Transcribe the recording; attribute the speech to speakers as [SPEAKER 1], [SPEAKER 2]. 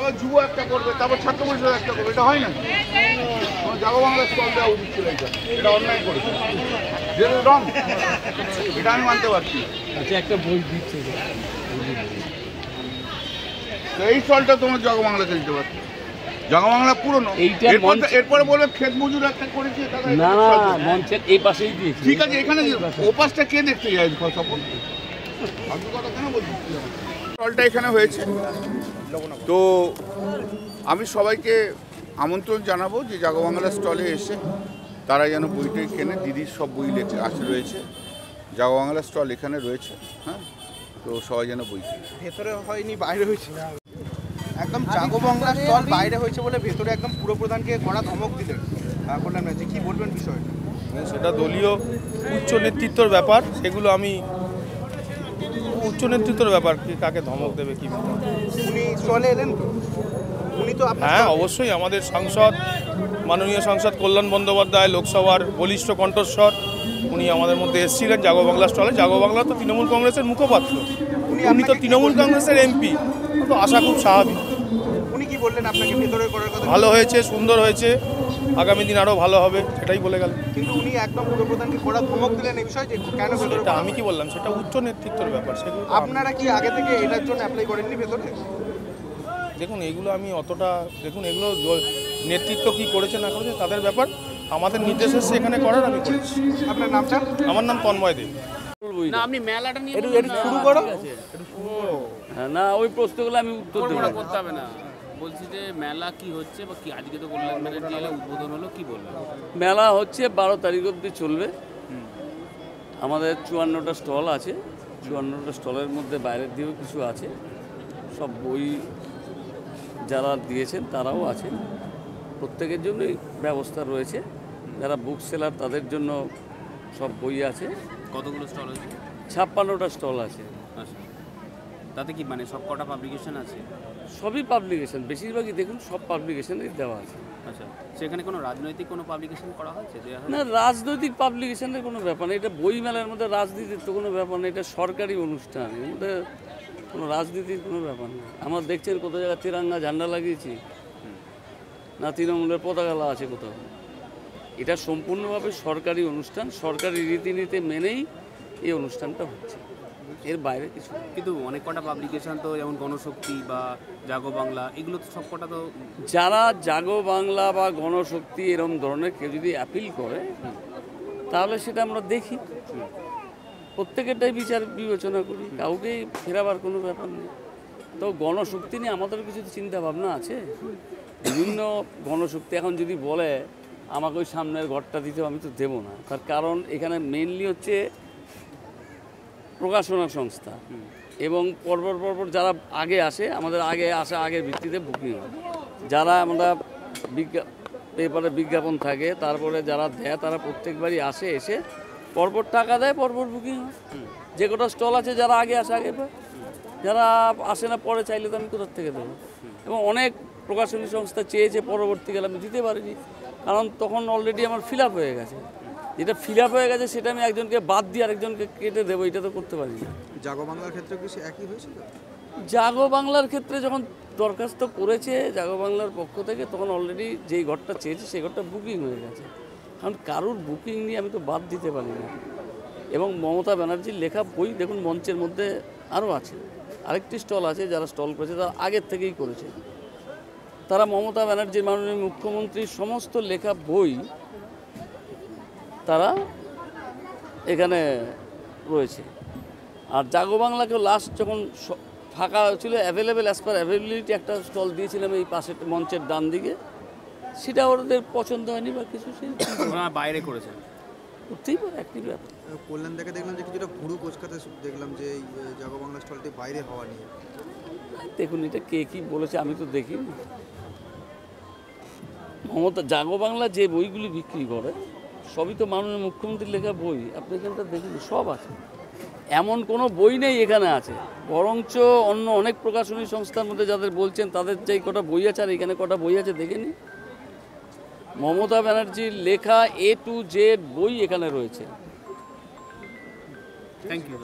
[SPEAKER 1] আবার যুব একটা করবে, তারপর ছাত্র পরিষদ একটা করবে, এটা হয় না? জাগো বাংলা স্টল দেওয়া উচিত ছিল, এটা অন্যায় করেছে, রং, এটা আমি মানতে পারছি।
[SPEAKER 2] আচ্ছা, একটা বই দিচ্ছে,
[SPEAKER 1] এই স্টলটা তোমার জাগো বাংলাতে দিতে পারছো। জাগো বাংলা পুরনো, এরপরে বলবে ক্ষেত মজুর একটা করেছে,
[SPEAKER 2] না না মঞ্চের এই পাশেই দিয়েছি।
[SPEAKER 1] ঠিক আছে, এখানে ও পাশটা কে দেখতে যায়? সপন কথা কেন বলছি? স্টলটা এখানে হয়েছে, তো আমি সবাইকে আমন্ত্রণ জানাবো যে জাগো বাংলা স্টলে এসে তারা যেন বইটাই কেনে। দিদির সব বই রয়েছে, জাগো বাংলা স্টল এখানে রয়েছে। হ্যাঁ, তো সবাই যেন বই কেনে।
[SPEAKER 3] ভেতরে হয়নি, বাইরে হয়েছে। একদম জাগো বাংলা স্টল বাইরে হয়েছে বলে ভেতরে একদম পুরপ্রধানকে কড়া ধমক দিলেন কল্যাণ ব্যানার্জি, কি বলবেন বিষয়টা?
[SPEAKER 4] সেটা দলীয় উচ্চ নেতৃত্বর ব্যাপার, সেগুলো আমি উচ্চ নেতৃত্বর ব্যাপার, কি কাকে ধমক দেবে কি।
[SPEAKER 3] উনি স্টলে এলেন তো, উনি তো
[SPEAKER 4] হ্যাঁ অবশ্যই, আমাদের সাংসদ, মাননীয় সাংসদ কল্যাণ বন্দ্যোপাধ্যায়, লোকসভার বলিষ্ঠ কণ্ঠস্বর, উনি আমাদের মধ্যে এসেছিলেন জাগো বাংলা স্টলে। জাগো বাংলা তো তৃণমূল কংগ্রেসের মুখপাত্র, উনি তো তৃণমূল কংগ্রেসের এমপি, তো আশা খুব স্বাভাবিক।
[SPEAKER 3] উনি কি বললেন আপনাকে ভেতরে করার কথা?
[SPEAKER 4] ভালো হয়েছে, সুন্দর হয়েছে, আগামী দিন আরও ভালো হবে, সেটাই বলে গেল।
[SPEAKER 3] কিন্তু উনি একদম পুরপ্রধানকে কড়া ধমক দিলেন এই বিষয়ে, যে কেন ভেতরে?
[SPEAKER 4] এটা আমি কি বললাম, সেটা উচ্চ নেতৃত্বের ব্যাপার। সেগুলো
[SPEAKER 3] আপনারা কি আগে থেকে এটার জন্য অ্যাপ্লাই করেননি ভেতরে?
[SPEAKER 4] দেখুন এগুলো আমি অতটা, দেখুন এগুলো নেতৃত্ব কি করেছে না করেছে তাদের ব্যাপার, আমাদের নির্দেশ এসে এখানে করার আমি করেছি।
[SPEAKER 3] আপনার নামটা?
[SPEAKER 4] আমার নাম তন্ময় দেব।
[SPEAKER 2] না আপনি মেলাটা নিয়ে
[SPEAKER 3] একটু শুরু করো।
[SPEAKER 2] না, ওই প্রশ্নগুলো আমি উত্তর দেবো,
[SPEAKER 5] করতে হবে না। বলছি যে মেলা কি হচ্ছে বা কি আজকে তো কল্যাণ ব্যানার্জি এলে উদ্বোধন হলো, কি বলবেন?
[SPEAKER 2] মেলা হচ্ছে 12 তারিখ অবধি চলবে। আমাদের 54টা স্টল আছে, 54টা স্টলের মধ্যে বাইরের দিয়েও কিছু আছে। সব বই যারা দিয়েছেন তারাও আছে, প্রত্যেকের জন্যই ব্যবস্থা রয়েছে। যারা বুক সেলার তাদের জন্য সব বই আছে।
[SPEAKER 5] কতগুলো স্টল হয়েছে?
[SPEAKER 2] 56টা স্টল আছে।
[SPEAKER 5] আচ্ছা, তাতে কি মানে সব কটা পাবলিকেশন আছে?
[SPEAKER 2] সবই পাবলিকেশন, বেশিরভাগই দেখুন সব পাবলিকেশনেই দেওয়া আছে।
[SPEAKER 5] আচ্ছা, সেখানে কোনো রাজনৈতিক কোনো পাবলিকেশন করা হয়েছে?
[SPEAKER 2] না, রাজনৈতিক পাবলিকেশনের কোনো ব্যাপার নেই, এটা বই মেলার মধ্যে রাজনীতির তো কোনো ব্যাপার নেই, এটা সরকারি অনুষ্ঠান, এর মধ্যে কোনো রাজনীতির কোনো ব্যাপার নেই। আমরা দেখছেন কত জায়গায় তিরঙ্গা ঝান্ডা লাগিয়েছি, না তৃণমূলের পতাকা আছে কোথাও। এটা সম্পূর্ণভাবে সরকারি অনুষ্ঠান, সরকারি রীতিনীতি মেনেই এই অনুষ্ঠানটা হচ্ছে, এর বাইরে কিছু।
[SPEAKER 5] কিন্তু অনেক কটা পাবলিকেশন তো, যেমন গণশক্তি বা জাগো বাংলা, এগুলো তো সব কটা তো।
[SPEAKER 2] যারা জাগো বাংলা বা গণশক্তি এরকম ধরনের কেউ যদি অ্যাপিল করে তাহলে সেটা আমরা দেখি, প্রত্যেকেরটাই বিচার বিবেচনা করি, কাউকেই ফেরাবার কোনো ব্যাপার নেই। তো গণশক্তি নিয়ে আমাদের কিছু চিন্তা ভাবনা আছে, বিভিন্ন গণশক্তি এখন যদি বলে আমাকে ওই সামনের ঘরটা দিতে, আমি তো দেবো না। তার কারণ এখানে মেইনলি হচ্ছে প্রকাশনা সংস্থা এবং পরপর যারা আগে আসে, আমাদের আগের ভিত্তিতে বুকিং হয়। যারা আমরা পেপারে বিজ্ঞাপন থাকে, তারপরে যারা দেয় তারা প্রত্যেকবারই আসে, এসে পরপর টাকা দেয়, পরপর বুকিং হয়। যে কটা স্টল আছে যারা আগে আসে আগে পায়, যারা আসে না পরে চাইলে তো আমি কোথার থেকে দেবো। এবং অনেক প্রকাশনী সংস্থা চেয়েছে, পরবর্তীকালে আমি দিতে পারিনি, কারণ তখন অলরেডি আমার ফিল আপ হয়ে গেছে। যেটা ফিল আপ হয়ে গেছে সেটা আমি একজনকে বাদ দিয়ে আরেকজনকে কেটে দেবো, এটা তো করতে পারি না।
[SPEAKER 3] জাগো বাংলার ক্ষেত্রে কি একই হয়েছিল?
[SPEAKER 2] জাগো বাংলার ক্ষেত্রে যখন দরখাস্ত করেছে জাগো বাংলার পক্ষ থেকে, তখন অলরেডি যেই ঘরটা চেয়েছে সেই ঘরটা বুকিং হয়ে গেছে। কারণ কারুর বুকিং নিয়ে আমি তো বাদ দিতে পারি না। এবং মমতা ব্যানার্জির লেখা বই দেখুন মঞ্চের মধ্যে আরও আছে, আরেকটি স্টল আছে, যারা স্টল করেছে তারা আগের থেকেই করেছে। তারা মমতা ব্যানার্জির, মাননীয় মুখ্যমন্ত্রীর সমস্ত লেখা বই তারা এখানে রয়েছে। আর জাগো বাংলাকেও লাস্ট যখন ফাঁকা ছিল, অ্যাভেলেবেল অ্যাজ পার অ্যাভেলেবিলিটি একটা স্টল দিয়েছিলাম এই পাশের মঞ্চের ডান দিকে, সেটা ওদের পছন্দ হয়নি বা কিছু, সেই
[SPEAKER 5] বাইরে করেছে,
[SPEAKER 2] করতেই পারে, একটি ব্যাপার।
[SPEAKER 3] কল্যাণ দেখে দেখলাম যে কিছুটা ভুরু কোচকাতে দেখলাম যে এই জাগো বাংলা স্টলটি বাইরে হওয়া নিয়ে।
[SPEAKER 2] দেখুন এটা কে কী বলেছে আমি তো দেখিনি। মমতা জাগো বাংলা যে বইগুলি বিক্রি করে সবই তো মাননীয় মুখ্যমন্ত্রীর লেখা বই, আপনি এখানটা দেখুন সব আছে, এমন কোনো বই নেই এখানে আছে। বরঞ্চ অন্য অনেক প্রকাশনী সংস্থার মধ্যে যাদের বলছেন তাদের যেই কটা বই আছে আর এখানে কটা বই আছে দেখে নিন। মমতা ব্যানার্জির লেখা A to Z বই এখানে রয়েছে।
[SPEAKER 5] Thank you.